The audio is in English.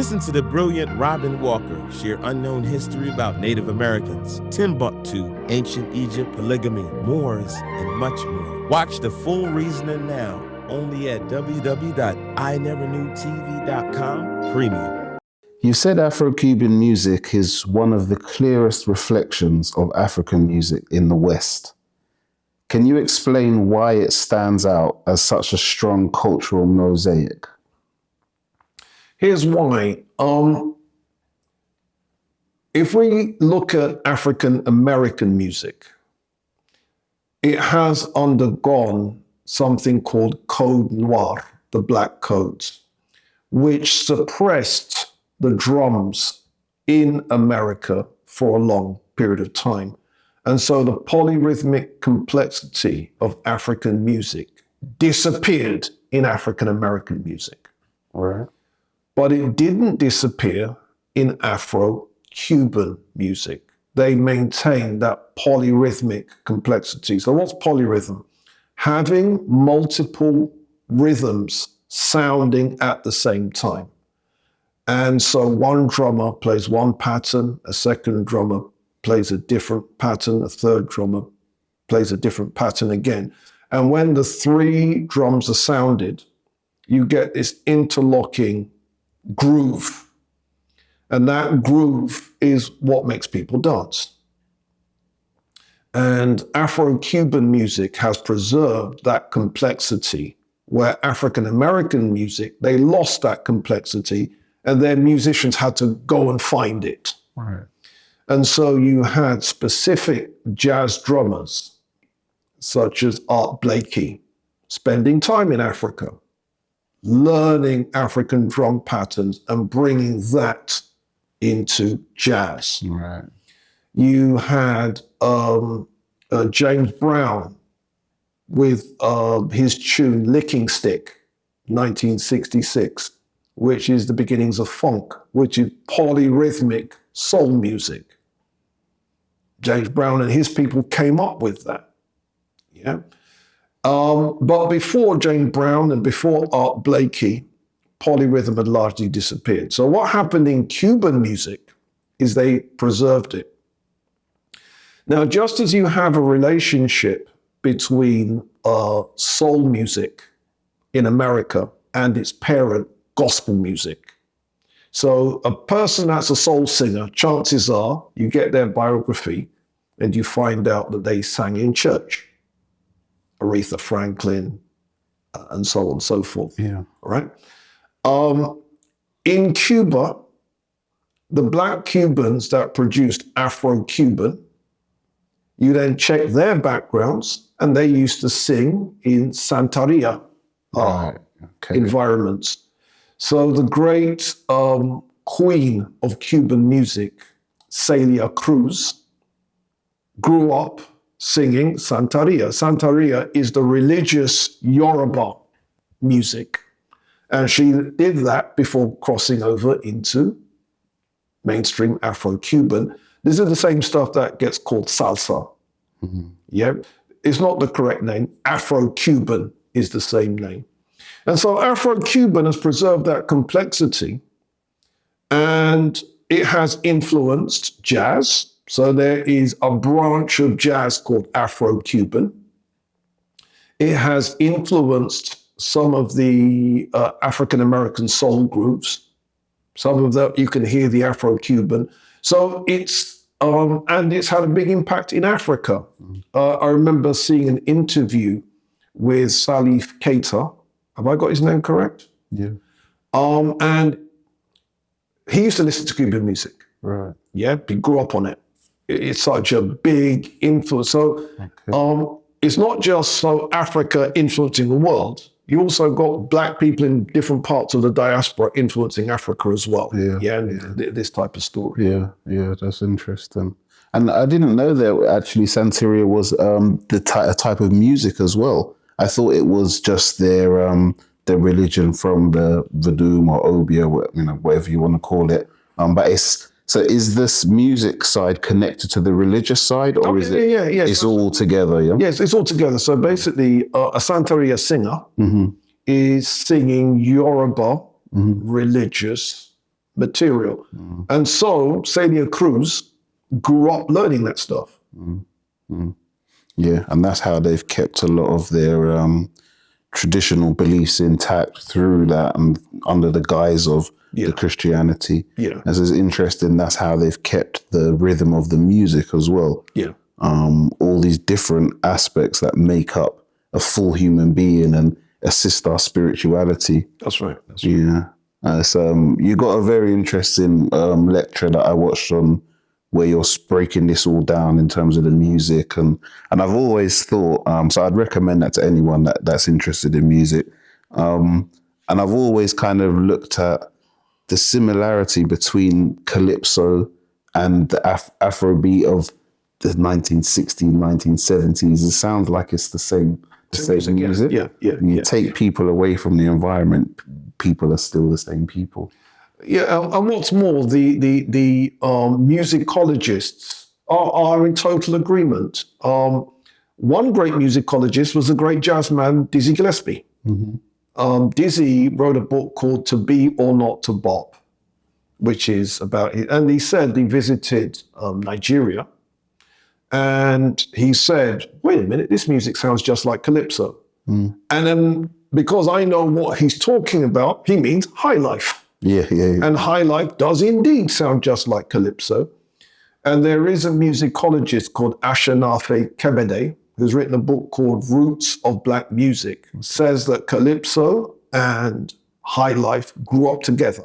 Listen to the brilliant Robin Walker share unknown history about Native Americans, Timbuktu, ancient Egypt, polygamy, Moors, and much more. Watch The Full Reasoning now, only at www.ineverknewtv.com Premium. You said Afro-Cuban music is one of the clearest reflections of African music in the West. Can you explain why it stands out as such a strong cultural mosaic? Here's why. If we look at African American music, it has undergone something called Code Noir, the Black Codes, which suppressed the drums in America for a long period of time. And so the polyrhythmic complexity of African music disappeared in African American music. All right. But it didn't disappear in Afro-Cuban music. They maintained that polyrhythmic complexity. So what's polyrhythm? Having multiple rhythms sounding at the same time. And so one drummer plays one pattern, a second drummer plays a different pattern, a third drummer plays a different pattern again. And when the three drums are sounded, you get this interlocking groove. And that groove is what makes people dance. And Afro-Cuban music has preserved that complexity, where African-American music, they lost that complexity and their musicians had to go and find it. Right. And so you had specific jazz drummers, such as Art Blakey, spending time in Africa, learning African drum patterns and bringing that into jazz. Right. You had James Brown with his tune Licking Stick, 1966, which is the beginnings of funk, which is polyrhythmic soul music. James Brown and his people came up with that. Yeah. But before James Brown and before Art Blakey, polyrhythm had largely disappeared. So what happened in Cuban music is they preserved it. Now, just as you have a relationship between soul music in America and its parent, gospel music. So a person that's a soul singer, chances are you get their biography and you find out that they sang in church. Aretha Franklin, and so on and so forth. Yeah. Right? In Cuba, the Black Cubans that produced Afro-Cuban, you then check their backgrounds, and they used to sing in Santeria environments. So the great queen of Cuban music, Celia Cruz, grew up singing Santeria. Santeria is the religious Yoruba music. And she did that before crossing over into mainstream Afro-Cuban. This is the same stuff that gets called salsa. Mm-hmm. Yeah, it's not the correct name. Afro-Cuban is the same name. And so Afro-Cuban has preserved that complexity, and it has influenced jazz. So there is a branch of jazz called Afro-Cuban. It has influenced some of the African-American soul groups. Some of them, you can hear the Afro-Cuban. So it's, and it's had a big impact in Africa. I remember seeing an interview with Salif Keita. Have I got his name correct? Yeah. And he used to listen to Cuban music. Right. Yeah, he grew up on it. It's such a big influence. So it's not just so Africa influencing the world. You also got Black people in different parts of the diaspora influencing Africa as well. This type of story. Yeah, that's interesting. And I didn't know that actually Santeria was a type of music as well. I thought it was just their religion from the Voodoo or Obia, whatever you want to call it. But is this music side connected to the religious side, or is it? Yeah. It's all together. Yeah. Yes, it's all together. So basically, a Santeria singer is singing Yoruba religious material. And so Celia Cruz grew up learning that stuff. Yeah, and that's how they've kept a lot of their traditional beliefs intact through that and under the guise of the Christianity. Yeah. As is interesting, that's how they've kept the rhythm of the music as well. Yeah. All these different aspects that make up a full human being and assist our spirituality. That's right. That's right. Yeah. You got a very interesting lecture that I watched on where you're breaking this all down in terms of the music. And I've always thought, so I'd recommend that to anyone that's interested in music. And I've always kind of looked at the similarity between calypso and the Afrobeat of the 1960s, 1970s. It sounds like it's the same music. Yeah. You take people away from the environment, people are still the same people. Yeah, and what's more, the musicologists are in total agreement. One great musicologist was the great jazz man Dizzy Gillespie. Dizzy wrote a book called To Be or Not to Bop, which is about it. And he said he visited Nigeria, and he said, wait a minute, this music sounds just like calypso. And then because I know what he's talking about, he means high life. Yeah. And high life does indeed sound just like calypso. And there is a musicologist called Ashanafe Kebede, who's written a book called Roots of Black Music, says that calypso and high life grew up together.